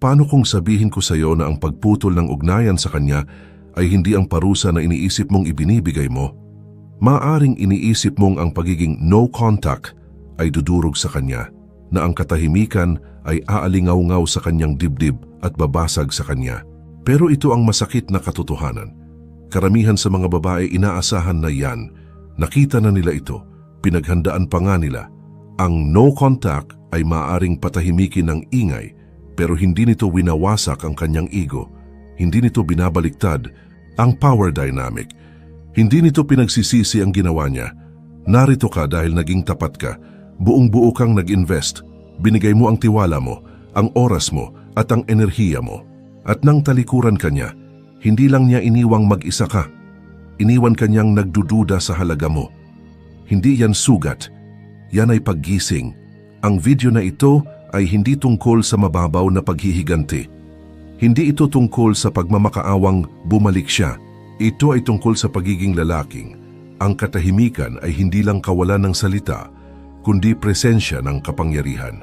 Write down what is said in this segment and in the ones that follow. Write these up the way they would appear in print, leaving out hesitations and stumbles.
Paano kung sabihin ko sa iyo na ang pagputol ng ugnayan sa kanya ay hindi ang parusa na iniisip mong ibinibigay mo? Maaring iniisip mong ang pagiging no contact ay dudurog sa kanya, na ang katahimikan ay aalingaw-ngaw sa kanyang dibdib at babasag sa kanya. Pero ito ang masakit na katotohanan. Karamihan sa mga babae inaasahan na yan. Nakita na nila ito, pinaghandaan pa nga nila. Ang no contact ay maaaring patahimikin ng ingay, pero hindi nito winawasak ang kanyang ego. Hindi nito binabaliktad ang power dynamic. Hindi nito pinagsisisi ang ginawa niya. Narito ka dahil naging tapat ka. Buong-buo kang nag-invest. Binigay mo ang tiwala mo, ang oras mo, at ang enerhiya mo. At nang talikuran ka niya, hindi lang niya iniwang mag-isa ka. Iniwan kanyang nagdududa sa halaga mo. Hindi yan sugat. Yan ay paggising. Ang video na ito ay hindi tungkol sa mababaw na paghihiganti. Hindi ito tungkol sa pagmamakaawang bumalik siya. Ito ay tungkol sa pagiging lalaking. Ang katahimikan ay hindi lang kawalan ng salita, kundi presensya ng kapangyarihan.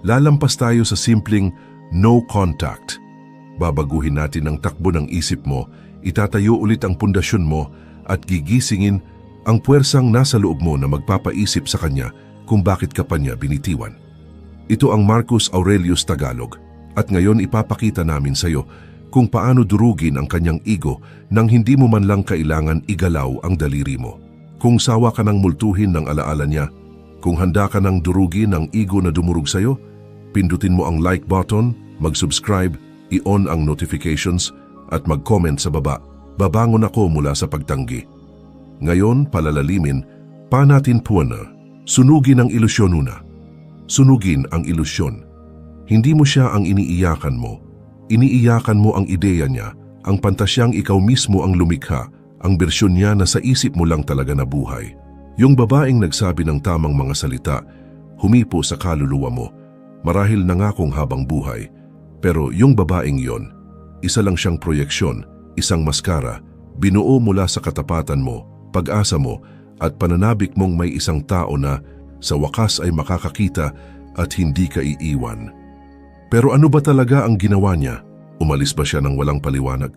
Lalampas tayo sa simpleng no contact. Babaguhin natin ang takbo ng isip mo, itatayo ulit ang pundasyon mo, at gigisingin ang puwersang nasa loob mo na magpapaisip sa kanya kung bakit ka pa niya binitiwan. Ito ang Marcus Aurelius Tagalog, at ngayon ipapakita namin sa iyo kung paano durugin ang kanyang ego nang hindi mo man lang kailangan igalaw ang daliri mo. Kung sawa ka ng multuhin ng alaala niya, kung handa ka ng durugin ang ego na dumurog sa iyo, pindutin mo ang like button, mag-subscribe, i-on ang notifications, at mag-comment sa baba. Babangon ako mula sa pagtanggi. Ngayon, palalalimin, pa natin puwana. Sunugin ang ilusyon una. Sunugin ang ilusyon. Hindi mo siya ang iniiyakan mo. Iniiyakan mo ang ideya niya, ang pantasyang ikaw mismo ang lumikha, ang bersyon niya na sa isip mo lang talaga nabuhay. Yung babaeng nagsabi ng tamang mga salita, humipo sa kaluluwa mo, marahil nangakong habang buhay. Pero yung babaeng yon, isa lang siyang proyeksyon, isang maskara, binuo mula sa katapatan mo, pag-asa mo, at pananabik mong may isang tao na sa wakas ay makakakita at hindi ka iiwan. Pero ano ba talaga ang ginawa niya? Umalis ba siya ng walang paliwanag?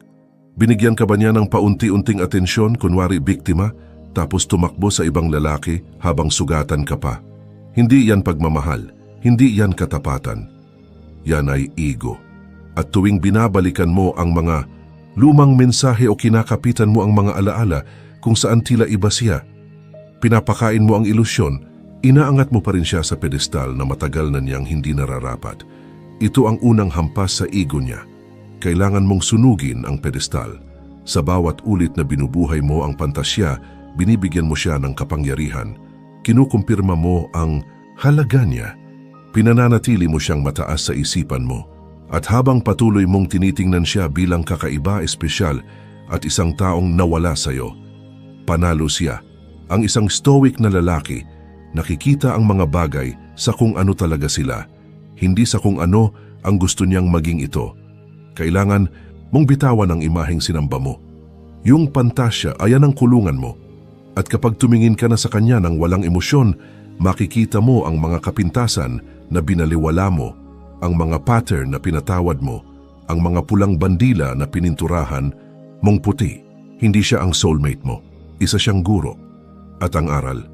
Binigyan ka ba niya ng paunti-unting atensyon, kunwari biktima, tapos tumakbo sa ibang lalaki habang sugatan ka pa? Hindi yan pagmamahal, hindi yan katapatan. Yan ay ego. At tuwing binabalikan mo ang mga lumang mensahe o kinakapitan mo ang mga alaala kung saan tila iba siya, pinapakain mo ang ilusyon, inaangat mo pa rin siya sa pedestal na matagal na niyang hindi nararapat. Ito ang unang hampas sa ego niya. Kailangan mong sunugin ang pedestal. Sa bawat ulit na binubuhay mo ang pantasya, binibigyan mo siya ng kapangyarihan. Kinukumpirma mo ang halaga niya. Pinananatili mo siyang mataas sa isipan mo. At habang patuloy mong tinitingnan siya bilang kakaiba, espesyal, at isang taong nawala sa iyo, panalo siya. Ang isang stoic na lalaki, nakikita ang mga bagay sa kung ano talaga sila, hindi sa kung ano ang gusto niyang maging ito. Kailangan mong bitawan ang imaheng sinamba mo. Yung pantasya ay ang kulungan mo. At kapag tumingin ka na sa kanya ng walang emosyon, makikita mo ang mga kapintasan na binaliwala mo, ang mga pattern na pinatawad mo, ang mga pulang bandila na pininturahan mong puti. Hindi siya ang soulmate mo. Isa siyang guro. At ang aral,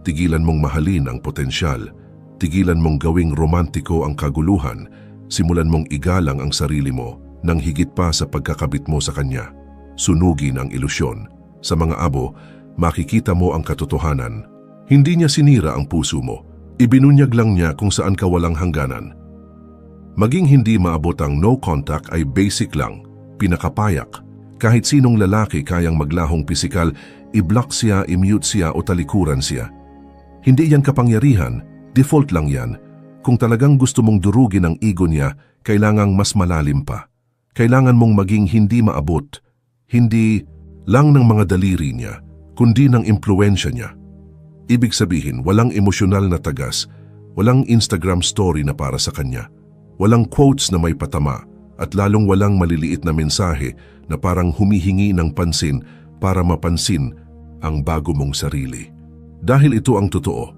tigilan mong mahalin ang potensyal, tigilan mong gawing romantiko ang kaguluhan, simulan mong igalang ang sarili mo nang higit pa sa pagkakabit mo sa kanya. Sunugin ang ilusyon. Sa mga abo, makikita mo ang katotohanan. Hindi niya sinira ang puso mo. Ibinunyag lang niya kung saan ka walang hangganan. Maging hindi maabot ang no contact ay basic lang, pinakapayak. Kahit sinong lalaki kayang maglahong pisikal, i-block siya, i-mute siya o talikuran siya. Hindi yan kapangyarihan, default lang yan. Kung talagang gusto mong durugin ang ego niya, kailangang mas malalim pa. Kailangan mong maging hindi maabot, hindi lang ng mga daliri niya, kundi ng impluensya niya. Ibig sabihin, walang emosyonal na tagas, walang Instagram story na para sa kanya, walang quotes na may patama, at lalong walang maliliit na mensahe na parang humihingi ng pansin para mapansin ang bago mong sarili. Dahil ito ang totoo,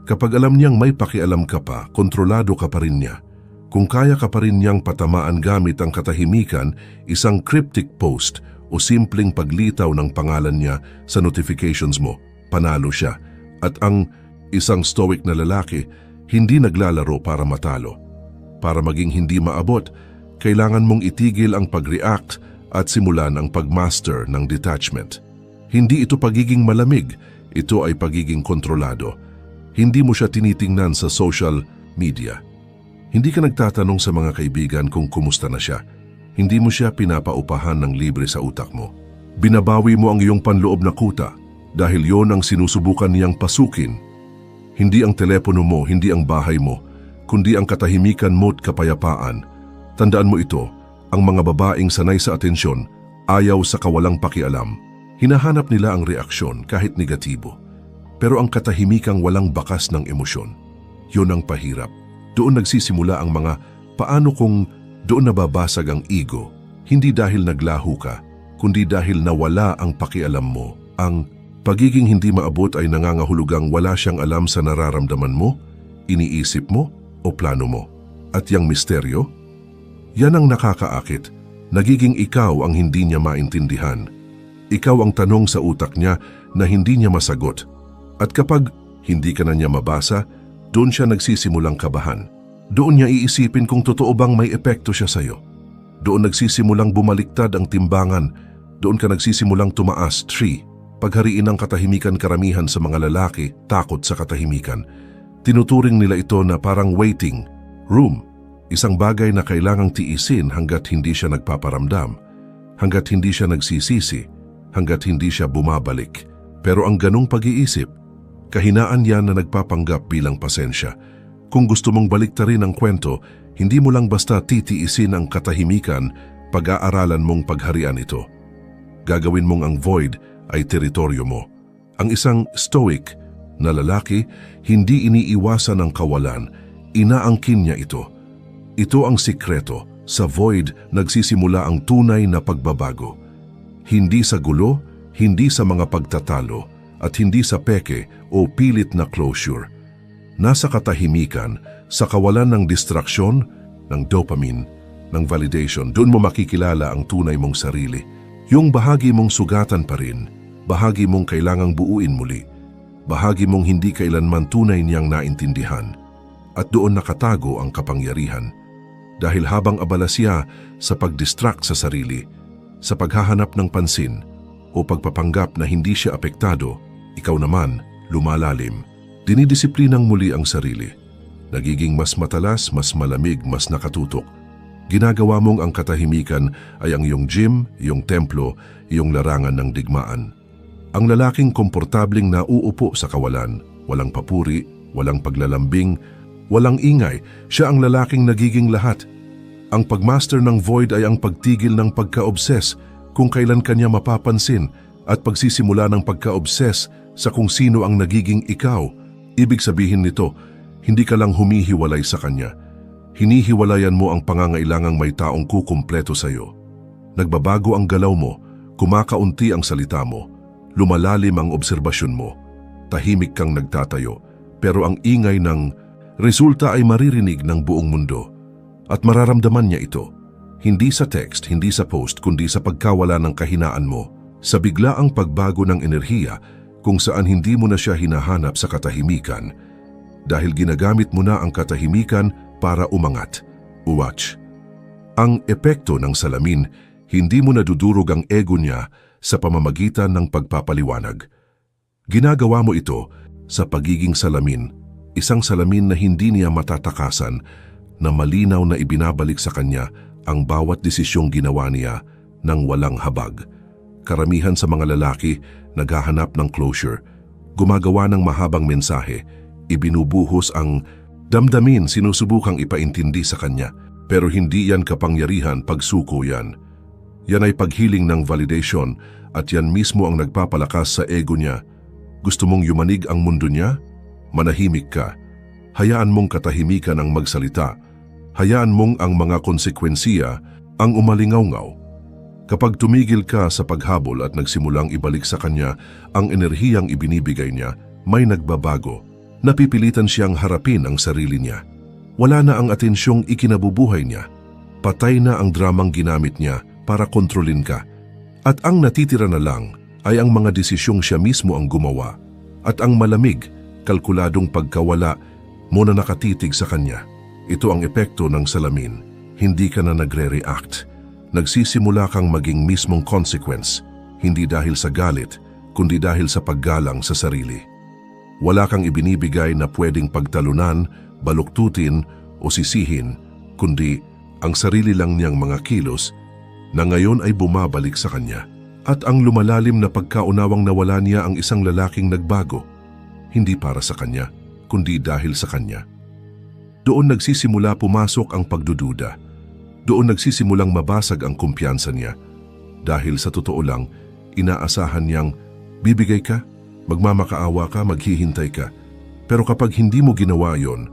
kapag alam niyang may pakialam ka pa, kontrolado ka pa rin niya. Kung kaya ka pa rin niyang patamaan gamit ang katahimikan, isang cryptic post o simpleng paglitaw ng pangalan niya sa notifications mo, panalo siya. At ang isang stoic na lalaki, hindi naglalaro para matalo. Para maging hindi maabot, kailangan mong itigil ang pag-react at simulan ang pag-master ng detachment. Hindi ito pagiging malamig, ito ay pagiging kontrolado. Hindi mo siya tinitingnan sa social media. Hindi ka nagtatanong sa mga kaibigan kung kumusta na siya. Hindi mo siya pinapaupahan ng libre sa utak mo. Binabawi mo ang iyong panloob na kuta dahil yon ang sinusubukan niyang pasukin. Hindi ang telepono mo, hindi ang bahay mo, kundi ang katahimikan mo't kapayapaan. Tandaan mo ito, ang mga babaeng sanay sa atensyon, ayaw sa kawalang pakialam. Hinahanap nila ang reaksyon kahit negatibo. Pero ang katahimikang walang bakas ng emosyon, yun ang pahirap. Doon nagsisimula ang mga paano kung doon nababasag ang ego, hindi dahil naglaho ka, kundi dahil nawala ang pakialam mo. Ang pagiging hindi maabot ay nangangahulugang wala siyang alam sa nararamdaman mo, iniisip mo o plano mo. At yang misteryo, yan ang nakakaakit. Nagiging ikaw ang hindi niya maintindihan. Ikaw ang tanong sa utak niya na hindi niya masagot. At kapag hindi ka na niya mabasa, doon siya nagsisimulang kabahan. Doon niya iisipin kung totoo bang may epekto siya sa'yo. Doon nagsisimulang bumaliktad ang timbangan. Doon ka nagsisimulang tumaas. 3. Paghariin ng katahimikan. Karamihan sa mga lalaki takot sa katahimikan. Tinuturing nila ito na parang waiting room. Isang bagay na kailangang tiisin hanggat hindi siya nagpaparamdam, hanggat hindi siya nagsisisi, hanggat hindi siya bumabalik. Pero ang ganong pag-iisip, kahinaan yan na nagpapanggap bilang pasensya. Kung gusto mong baliktarin ang kwento, hindi mo lang basta titiisin ang katahimikan, pag-aaralan mong pagharian ito. Gagawin mong ang void ay teritoryo mo. Ang isang stoic na lalaki, hindi iniiwasan ang kawalan, inaangkin niya ito. Ito ang sikreto, sa void nagsisimula ang tunay na pagbabago. Hindi sa gulo, hindi sa mga pagtatalo, at hindi sa peke o pilit na closure. Nasa katahimikan, sa kawalan ng distraksyon, ng dopamine, ng validation, doon mo makikilala ang tunay mong sarili. Yung bahagi mong sugatan pa rin, bahagi mong kailangang buuin muli, bahagi mong hindi kailanman tunay niyang naintindihan. At doon nakatago ang kapangyarihan. Dahil habang abala siya sa pag-distract sa sarili, sa paghahanap ng pansin, o pagpapanggap na hindi siya apektado, ikaw naman, lumalalim. Dinidisiplinang muli ang sarili. Nagiging mas matalas, mas malamig, mas nakatutok. Ginagawa mong ang katahimikan ay ang iyong gym, iyong templo, iyong larangan ng digmaan. Ang lalaking komportabling nauupo sa kawalan, walang papuri, walang paglalambing, walang ingay, siya ang lalaking nagiging lahat. Ang pagmaster ng void ay ang pagtigil ng pagka-obses kung kailan kanya mapapansin at pagsisimula ng pagka-obses sa kung sino ang nagiging ikaw. Ibig sabihin nito, hindi ka lang humihiwalay sa kanya. Hinihiwalayan mo ang pangangailangang may taong kukumpleto sa iyo. Nagbabago ang galaw mo, kumakaunti ang salita mo, lumalalim ang obserbasyon mo, tahimik kang nagtatayo, pero ang ingay ng resulta ay maririnig ng buong mundo. At mararamdaman niya ito, hindi sa text, hindi sa post, kundi sa pagkawala ng kahinaan mo, sa biglaang pagbago ng enerhiya kung saan hindi mo na siya hinahanap sa katahimikan dahil ginagamit mo na ang katahimikan para umangat. Watch. Ang epekto ng salamin, hindi mo nadudurog ang ego niya sa pamamagitan ng pagpapaliwanag. Ginagawa mo ito sa pagiging salamin, isang salamin na hindi niya matatakasan, na malinaw na ibinabalik sa kanya ang bawat desisyong ginawa niya ng walang habag. Karamihan sa mga lalaki naghahanap ng closure, gumagawa ng mahabang mensahe, ibinubuhos ang damdamin, sinusubukang ipaintindi sa kanya, pero hindi yan kapangyarihan, pagsuko yan. Yan ay paghiling ng validation at yan mismo ang nagpapalakas sa ego niya. Gusto mong yumanig ang mundo niya? Manahimik ka. Hayaan mong katahimikan ang magsalita. Hayaan mong ang mga konsekwensiya ang umalingaw-ngaw. Kapag tumigil ka sa paghabol at nagsimulang ibalik sa kanya ang enerhiyang ibinibigay niya, may nagbabago. Napipilitan siyang harapin ang sarili niya. Wala na ang atensyong ikinabubuhay niya. Patay na ang dramang ginamit niya para kontrolin ka. At ang natitira na lang ay ang mga desisyong siya mismo ang gumawa. At ang malamig, kalkuladong pagkawala mo na nakatitig sa kanya. Ito ang epekto ng salamin. Hindi ka na nagre-react. Nagsisimula kang maging mismong consequence, hindi dahil sa galit, kundi dahil sa paggalang sa sarili. Wala kang ibinibigay na pwedeng pagtalunan, baluktutin o sisihin, kundi ang sarili lang niyang mga kilos na ngayon ay bumabalik sa kanya. At ang lumalalim na pagkaunawang nawala niya ang isang lalaking nagbago, hindi para sa kanya, kundi dahil sa kanya. Doon nagsisimula pumasok ang pagdududa. Doon nagsisimulang mabasag ang kumpiyansa niya. Dahil sa totoo lang, inaasahan niyang bibigay ka, magmamakaawa ka, maghihintay ka. Pero kapag hindi mo ginawa yon,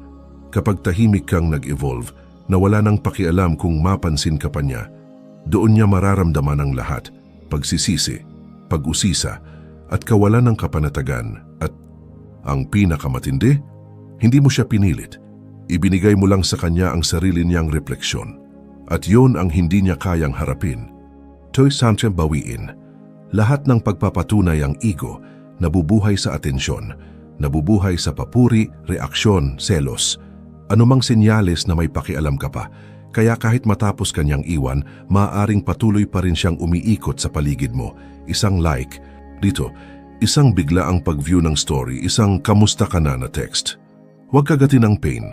kapag tahimik kang nag-evolve na wala nang pakialam kung mapansin ka pa niya, doon niya mararamdaman ang lahat, pagsisisi, pag-usisa, at kawalan ng kapanatagan. At ang pinakamatindi, hindi mo siya pinilit. Ibinigay mo lang sa kanya ang sarili niyang refleksyon. At yun ang hindi niya kayang harapin. To'y santyang bawiin. Lahat ng pagpapatunay ang ego, nabubuhay sa atensyon, nabubuhay sa papuri, reaksyon, selos. Anumang senyales na may pakialam ka pa, kaya kahit matapos kanyang iwan, maaaring patuloy pa rin siyang umiikot sa paligid mo. Isang like, dito, isang bigla ang pag-view ng story, isang kamusta ka na text. Huwag kagatin ang pain.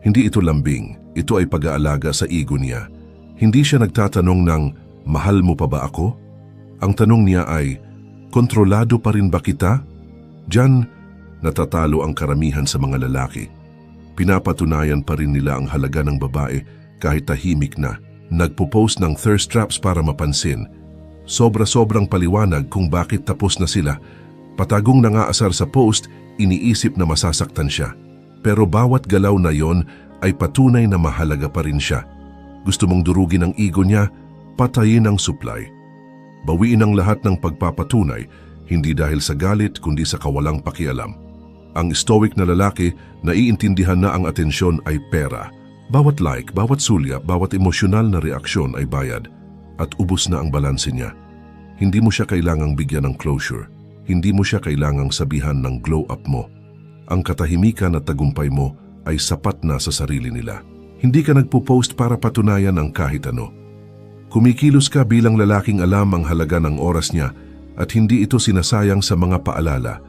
Hindi ito lambing, ito ay pag-aalaga sa ego niya. Hindi siya nagtatanong ng, mahal mo pa ba ako? Ang tanong niya ay, kontrolado pa rin ba kita? Diyan, natatalo ang karamihan sa mga lalaki. Pinapatunayan pa rin nila ang halaga ng babae kahit tahimik na. Nagpo-post ng thirst traps para mapansin. Sobra-sobrang paliwanag kung bakit tapos na sila. Patagong nangaasar sa post, iniisip na masasaktan siya. Pero bawat galaw na yon ay patunay na mahalaga pa rin siya. Gusto mong durugin ang ego niya, patayin ang supply. Bawiin ang lahat ng pagpapatunay, hindi dahil sa galit kundi sa kawalang pakialam. Ang stoic na lalaki, naiintindihan na ang atensyon ay pera. Bawat like, bawat sulya, bawat emosyonal na reaksyon ay bayad. At ubos na ang balanse niya. Hindi mo siya kailangang bigyan ng closure. Hindi mo siya kailangang sabihan ng glow up mo. Ang katahimikan at tagumpay mo ay sapat na sa sarili nila. Hindi ka nagpo-post para patunayan ang kahit ano. Kumikilos ka bilang lalaking alam ang halaga ng oras niya at hindi ito sinasayang sa mga paalala.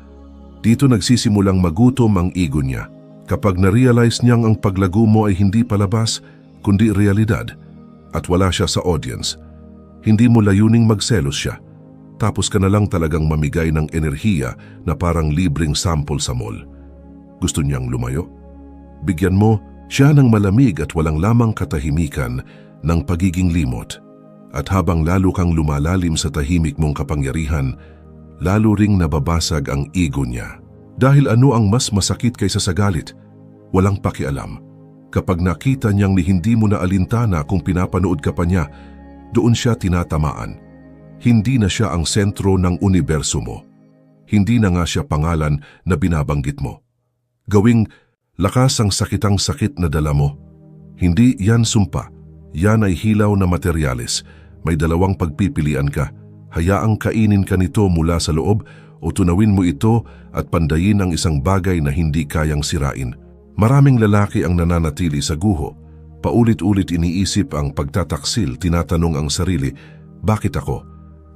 Dito nagsisimulang magutom ang ego niya. Kapag na-realize niyang ang paglago mo ay hindi palabas, kundi realidad, at wala siya sa audience, hindi mo layuning magselos siya. Tapos ka na lang talagang mamigay ng enerhiya na parang libreng sample sa mall. Gusto niyang lumayo? Bigyan mo siya ng malamig at walang lamang katahimikan ng pagiging limot. At habang lalo kang lumalalim sa tahimik mong kapangyarihan, lalo ring nababasag ang ego niya. Dahil ano ang mas masakit kaysa sa galit? Walang pakialam. Kapag nakita niyang ni hindi mo na alintana kung pinapanood ka pa niya, doon siya tinatamaan. Hindi na siya ang sentro ng universo mo. Hindi na nga siya pangalan na binabanggit mo. Gawing lakas ang sakitang sakit na dala mo. Hindi yan sumpa. Yan ay hilaw na materyales. May dalawang pagpipilian ka. Hayaang kainin ka nito mula sa loob o tunawin mo ito at pandayin ang isang bagay na hindi kayang sirain. Maraming lalaki ang nananatili sa guho. Paulit-ulit iniisip ang pagtataksil, tinatanong ang sarili, bakit ako?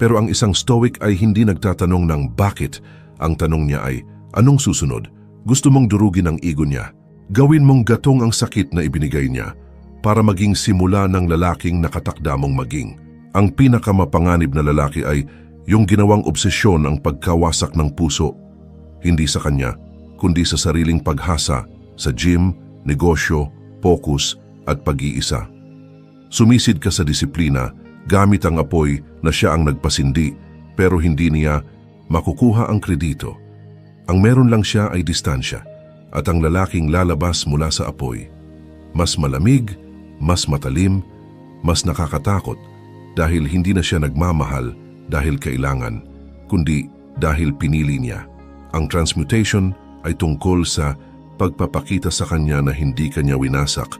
Pero ang isang stoic ay hindi nagtatanong ng bakit. Ang tanong niya ay, anong susunod? Gusto mong durugin ang ego niya. Gawin mong gatong ang sakit na ibinigay niya para maging simula ng lalaking nakatakda mong maging. Ang pinakamapanganib na lalaki ay yung ginawang obsesyon ang pagkawasak ng puso. Hindi sa kanya, kundi sa sariling paghasa, sa gym, negosyo, focus at pag-iisa. Sumisid ka sa disiplina gamit ang apoy na siya ang nagpasindi pero hindi niya makukuha ang kredito. Ang meron lang siya ay distansya at ang lalaking lalabas mula sa apoy. Mas malamig, mas matalim, mas nakakatakot dahil hindi na siya nagmamahal dahil kailangan, kundi dahil pinili niya. Ang transmutation ay tungkol sa pagpapakita sa kanya na hindi kanya winasak,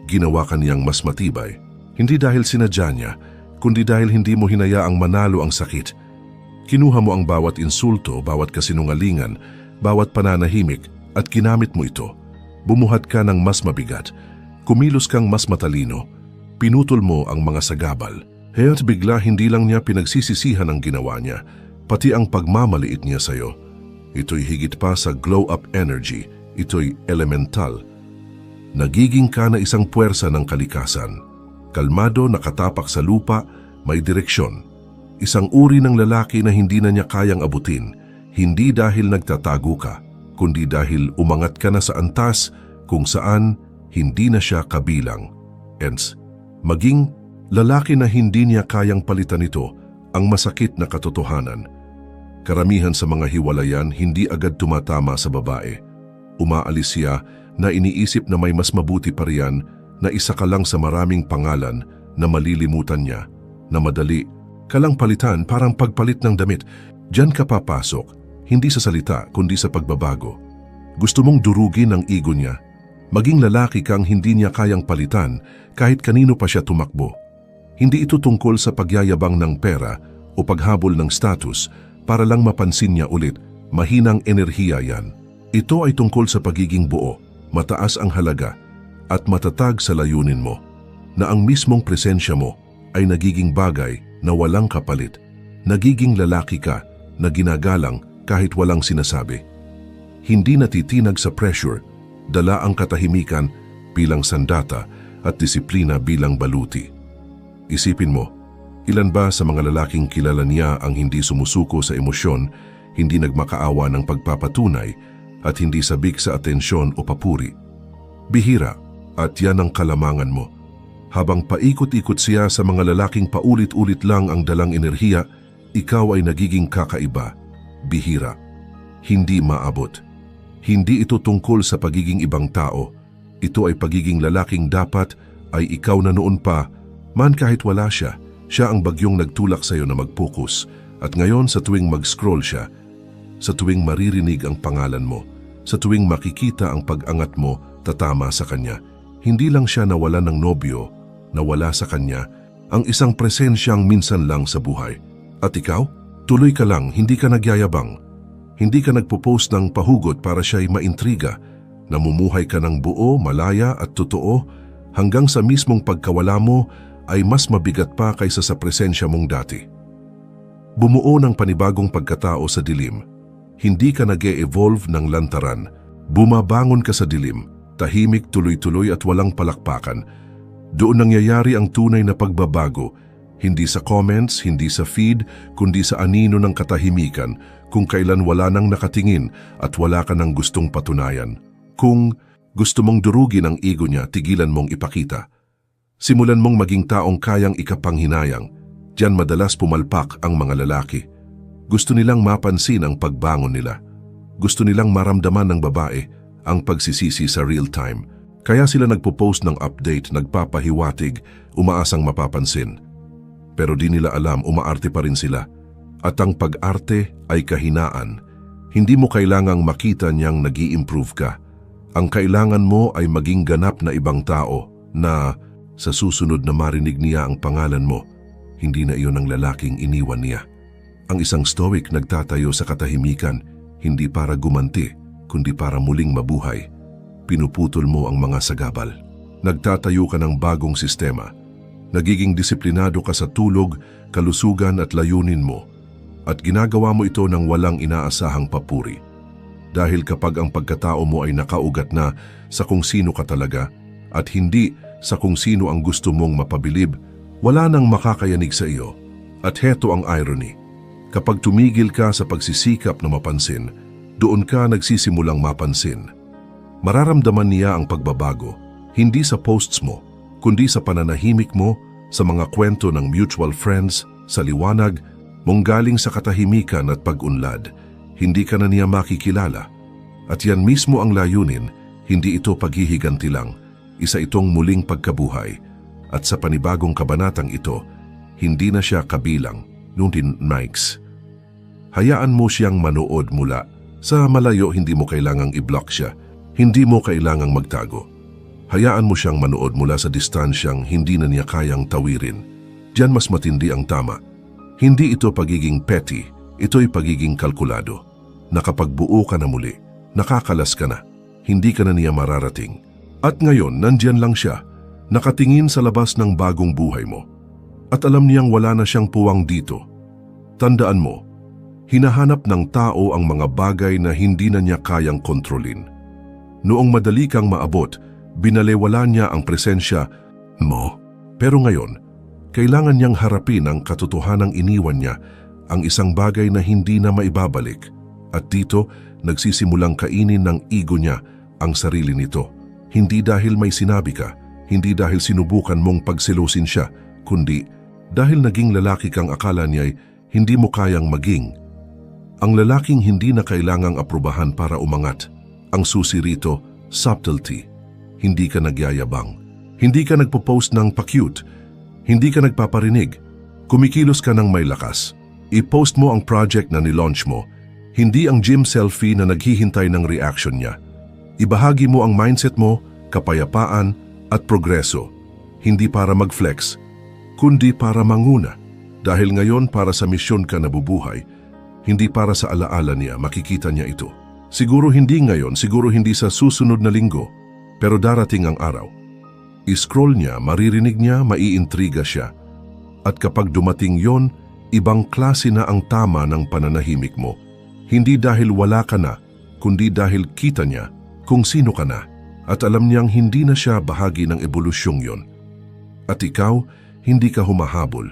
ginawa kaniyang mas matibay. Hindi dahil sinadya niya, kundi dahil hindi mo hinayaang manalo ang sakit. Kinuha mo ang bawat insulto, bawat kasinungalingan, bawat pananahimik at ginamit mo ito. Bumuhat ka ng mas mabigat. Kumilos kang mas matalino. Pinutol mo ang mga sagabal. Kaya't bigla hindi lang niya pinagsisisihan ang ginawa niya, pati ang pagmamaliit niya sa'yo. Ito'y higit pa sa glow-up energy. Ito'y elemental. Nagiging ka na isang puwersa ng kalikasan. Kalmado, nakatapak sa lupa, may direksyon. Isang uri ng lalaki na hindi na niya kayang abutin, hindi dahil nagtatago ka, kundi dahil umangat ka na sa antas kung saan hindi na siya kabilang. Hence, maging lalaki na hindi niya kayang palitan ito ang masakit na katotohanan. Karamihan sa mga hiwalayan hindi agad tumatama sa babae. Umaalis siya na iniisip na may mas mabuti pa riyan, na isa ka lang sa maraming pangalan na malilimutan niya, na madali ka lang palitan parang pagpalit ng damit. Diyan ka papasok, hindi sa salita kundi sa pagbabago. Gusto mong durugin ang ego niya. Maging lalaki kang hindi niya kayang palitan kahit kanino pa siya tumakbo. Hindi ito tungkol sa pagyayabang ng pera o paghabol ng status para lang mapansin niya ulit. Mahinang enerhiya yan. Ito ay tungkol sa pagiging buo, mataas ang halaga, at matatag sa layunin mo, na ang mismong presensya mo ay nagiging bagay na walang kapalit. Nagiging lalaki ka na ginagalang kahit walang sinasabi. Hindi natitinag sa pressure, dala ang katahimikan bilang sandata at disiplina bilang baluti. Isipin mo, ilan ba sa mga lalaking kilala niya ang hindi sumusuko sa emosyon, hindi nagmakaawa ng pagpapatunay, at hindi sabik sa atensyon o papuri? Bihira, at yan ang kalamangan mo. Habang paikot-ikot siya sa mga lalaking paulit-ulit lang ang dalang enerhiya, ikaw ay nagiging kakaiba. Bihira. Hindi maabot. Hindi ito tungkol sa pagiging ibang tao. Ito ay pagiging lalaking dapat ay ikaw na noon pa, man kahit wala siya. Siya ang bagyong nagtulak sa iyo na mag-focus. At ngayon sa tuwing mag-scroll siya, sa tuwing maririnig ang pangalan mo, sa tuwing makikita ang pag-angat mo, tatama sa kanya. Hindi lang siya nawala ng nobyo, nawala sa kanya ang isang presensyang minsan lang sa buhay. At ikaw, tuloy ka lang, hindi ka nagyayabang. Hindi ka nagpo-post ng pahugot para siya'y maintriga. Namumuhay ka ng buo, malaya at totoo, hanggang sa mismong pagkawala mo ay mas mabigat pa kaysa sa presensya mong dati. Bumuo ng panibagong pagkatao sa dilim. Hindi ka nag-e-evolve ng lantaran. Bumabangon ka sa dilim, tahimik, tuloy-tuloy at walang palakpakan. Doon nangyayari ang tunay na pagbabago, hindi sa comments, hindi sa feed, kundi sa anino ng katahimikan, kung kailan wala nang nakatingin at wala ka nang gustong patunayan. Kung gusto mong durugin ang ego niya, tigilan mong ipakita. Simulan mong maging taong kayang ikapanghinayang. Diyan madalas pumalpak ang mga lalaki. Gusto nilang mapansin ang pagbangon nila. Gusto nilang maramdaman ng babae ang pagsisisi sa real time. Kaya sila nagpo-post ng update, nagpapahiwatig, umaasang mapapansin. Pero di nila alam, umaarte pa rin sila. At ang pag-arte ay kahinaan. Hindi mo kailangang makita niyang nag-i-improve ka. Ang kailangan mo ay maging ganap na ibang tao na sa susunod na marinig niya ang pangalan mo, hindi na iyon ang lalaking iniwan niya. Ang isang stoic nagtatayo sa katahimikan, hindi para gumanti, kundi para muling mabuhay. Pinuputol mo ang mga sagabal. Nagtatayo ka ng bagong sistema. Nagiging disiplinado ka sa tulog, kalusugan at layunin mo. At ginagawa mo ito ng walang inaasahang papuri. Dahil kapag ang pagkatao mo ay nakaugat na sa kung sino ka talaga at hindi sa kung sino ang gusto mong mapabilib, wala nang makakayanig sa iyo. At heto ang irony. Kapag tumigil ka sa pagsisikap na mapansin, doon ka nagsisimulang mapansin. Mararamdaman niya ang pagbabago, hindi sa posts mo, kundi sa pananahimik mo, sa mga kwento ng mutual friends, sa liwanag, mong galing sa katahimikan at pag-unlad. Hindi ka na niya makikilala. At yan mismo ang layunin, hindi ito paghihiganti lang, isa itong muling pagkabuhay. At sa panibagong kabanatang ito, hindi na siya kabilang, ngunit Nikes. Hayaan mo siyang manood mula. Sa malayo, hindi mo kailangang i-block siya. Hindi mo kailangang magtago. Hayaan mo siyang manood mula sa distansyang hindi na niya kayang tawirin. Diyan mas matindi ang tama. Hindi ito pagiging petty, ito'y pagiging kalkulado. Nakapagbuo ka na muli, nakakalas ka na, hindi ka na niya mararating. At ngayon, nandyan lang siya, nakatingin sa labas ng bagong buhay mo. At alam niyang wala na siyang puwang dito. Tandaan mo, hinahanap ng tao ang mga bagay na hindi na niya kayang kontrolin. Noong madali kang maabot, binalewala niya ang presensya mo. Pero ngayon, kailangan niyang harapin ang katotohanang iniwan niya, ang isang bagay na hindi na maibabalik. At dito, nagsisimulang kainin ng ego niya ang sarili nito. Hindi dahil may sinabi ka, hindi dahil sinubukan mong pagselosin siya, kundi dahil naging lalaki kang akala niya'y hindi mo kayang maging. Ang lalaking hindi na kailangang aprubahan para umangat. Ang susi rito, subtlety. Hindi ka nagyayabang. Hindi ka nagpo-post ng pa-cute. Hindi ka nagpaparinig. Kumikilos ka ng may lakas. I-post mo ang project na nilaunch mo. Hindi ang gym selfie na naghihintay ng reaction niya. Ibahagi mo ang mindset mo, kapayapaan at progreso. Hindi para mag-flex, kundi para manguna. Dahil ngayon para sa misyon ka nabubuhay, hindi para sa alaala niya, makikita niya ito. Siguro hindi ngayon, siguro hindi sa susunod na linggo, pero darating ang araw. I-scroll niya, maririnig niya, maiintriga siya. At kapag dumating yon, ibang klase na ang tama ng pananahimik mo. Hindi dahil wala ka na, kundi dahil kita niya kung sino ka na. At alam niyang hindi na siya bahagi ng ebolusyong yon. At ikaw, hindi ka humahabol,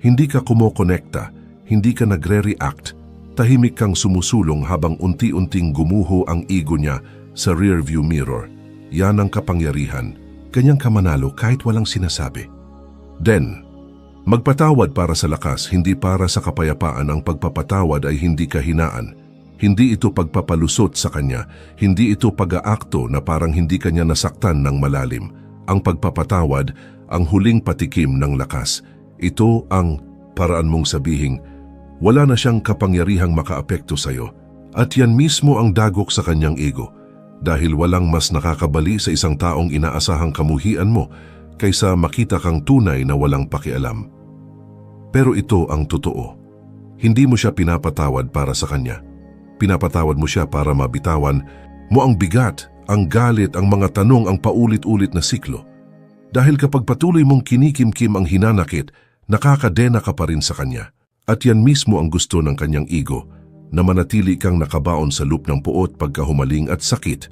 hindi ka kumokonekta, hindi ka nagre-react, tahimik kang sumusulong habang unti-unting gumuho ang ego niya sa rearview mirror. Yan ang kapangyarihan, kanyang kamanalo kahit walang sinasabi. Then, magpatawad para sa lakas, hindi para sa kapayapaan. Ang pagpapatawad ay hindi kahinaan. Hindi ito pagpapalusot sa kanya, hindi ito pag-aakto na parang hindi kanya nasaktan ng malalim. Ang pagpapatawad, ang huling patikim ng lakas. Ito ang paraan mong sabihing, wala na siyang kapangyarihang makaapekto sa iyo. At yan mismo ang dagok sa kanyang ego. Dahil walang mas nakakabali sa isang taong inaasahang kamuhian mo kaysa makita kang tunay na walang pakialam. Pero ito ang totoo. Hindi mo siya pinapatawad para sa kanya. Pinapatawad mo siya para mabitawan mo ang bigat, ang galit, ang mga tanong, ang paulit-ulit na siklo. Dahil kapag patuloy mong kinikimkim ang hinanakit, nakakadena ka pa rin sa kanya. At yan mismo ang gusto ng kanyang ego, na manatili kang nakabaon sa loop ng puot, pagkahumaling at sakit.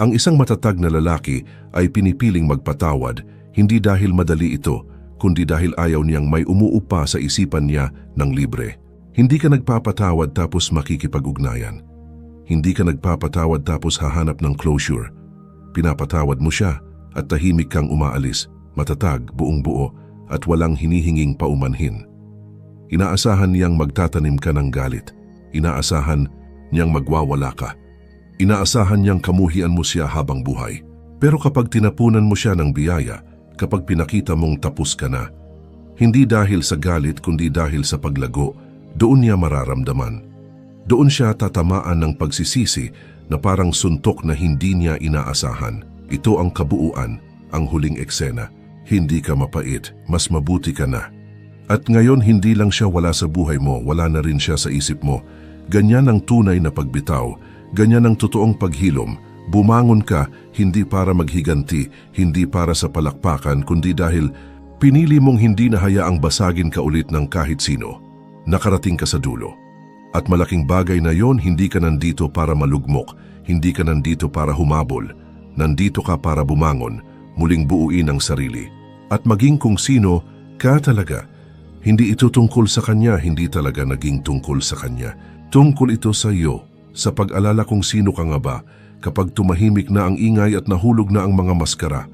Ang isang matatag na lalaki ay pinipiling magpatawad, hindi dahil madali ito, kundi dahil ayaw niyang may umuupa sa isipan niya ng libre. Hindi ka nagpapatawad tapos makikipag-ugnayan. Hindi ka nagpapatawad tapos hahanap ng closure. Pinapatawad mo siya at tahimik kang umaalis, matatag, buong buo at walang hinihinging paumanhin. Inaasahan niyang magtatanim ka ng galit. Inaasahan niyang magwawala ka. Inaasahan niyang kamuhian mo siya habang buhay. Pero kapag tinapunan mo siya ng biyaya, kapag pinakita mong tapos ka na, hindi dahil sa galit kundi dahil sa paglago, doon niya mararamdaman. Doon siya tatamaan ng pagsisisi na parang suntok na hindi niya inaasahan. Ito ang kabuuan, ang huling eksena. Hindi ka mapait, mas mabuti ka na. At ngayon hindi lang siya wala sa buhay mo, wala na rin siya sa isip mo. Ganyan ang tunay na pagbitaw, ganyan ang totoong paghilom. Bumangon ka, hindi para maghiganti, hindi para sa palakpakan, kundi dahil pinili mong hindi na hayaang basagin ka ulit ng kahit sino. Nakarating ka sa dulo. At malaking bagay na yon, hindi ka nandito para malugmok, hindi ka nandito para humabol. Nandito ka para bumangon, muling buuin ang sarili. At maging kung sino ka talaga. Hindi ito tungkol sa kanya, hindi talaga naging tungkol sa kanya. Tungkol ito sa iyo, sa pag-alala kung sino ka nga ba, kapag tumahimik na ang ingay at nahulog na ang mga maskara.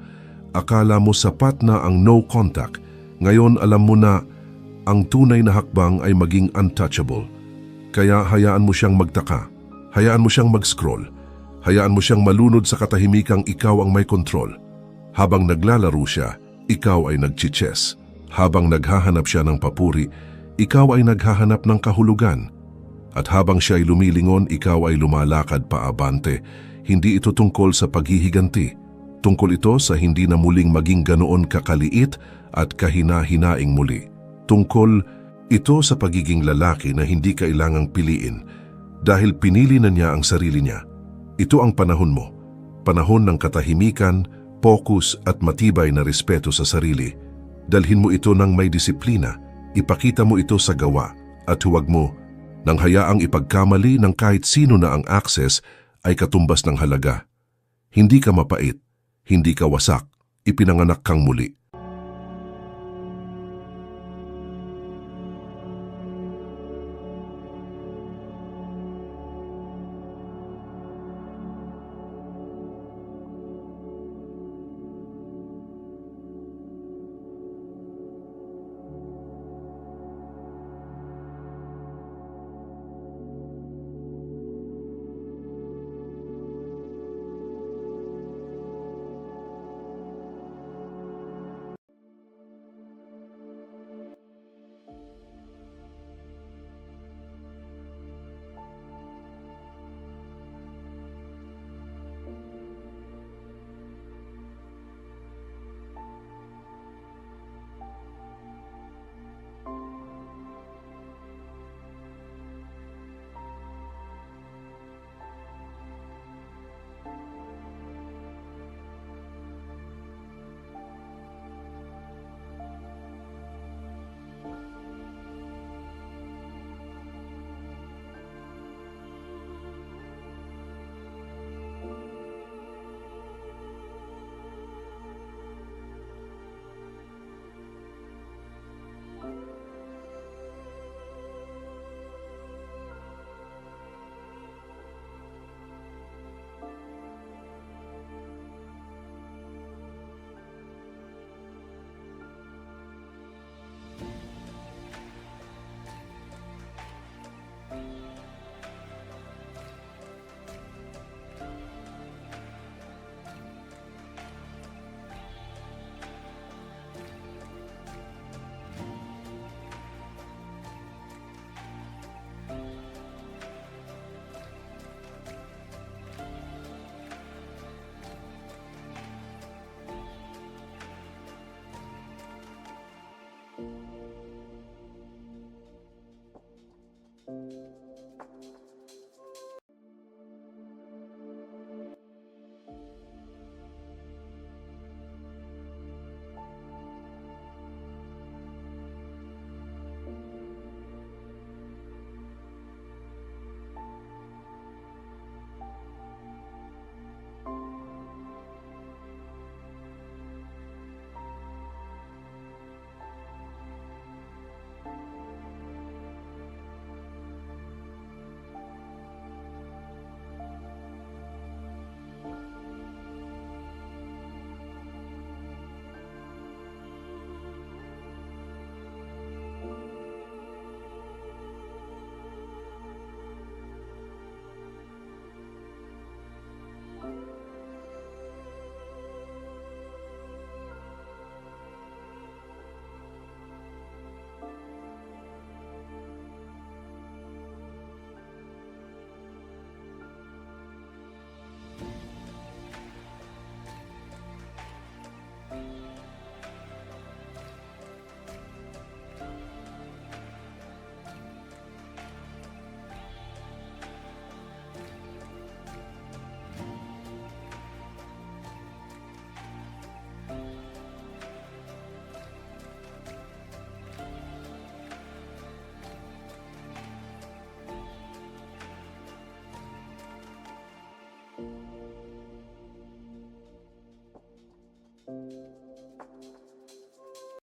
Akala mo sapat na ang no contact, ngayon alam mo na ang tunay na hakbang ay maging untouchable. Kaya hayaan mo siyang magtaka, hayaan mo siyang mag-scroll, hayaan mo siyang malunod sa katahimikang ikaw ang may kontrol. Habang naglalaro siya, ikaw ay nagchichess. Habang naghahanap siya ng papuri, ikaw ay naghahanap ng kahulugan. At habang siya ay lumilingon, ikaw ay lumalakad paabante. hindi ito tungkol sa paghihiganti. Tungkol ito sa hindi na muling maging ganoon kakaliit at kahina-hinaing muli. Tungkol ito sa pagiging lalaki na hindi kailangang piliin dahil pinili na niya ang sarili niya. Ito ang panahon mo. Panahon ng katahimikan, focus at matibay na respeto sa sarili. Dalhin mo ito ng may disiplina, ipakita mo ito sa gawa at huwag mo nang hayaang ipagkamali ng kahit sino na ang access ay katumbas ng halaga. Hindi ka mapait. Hindi ka wasak, ipinanganak kang muli.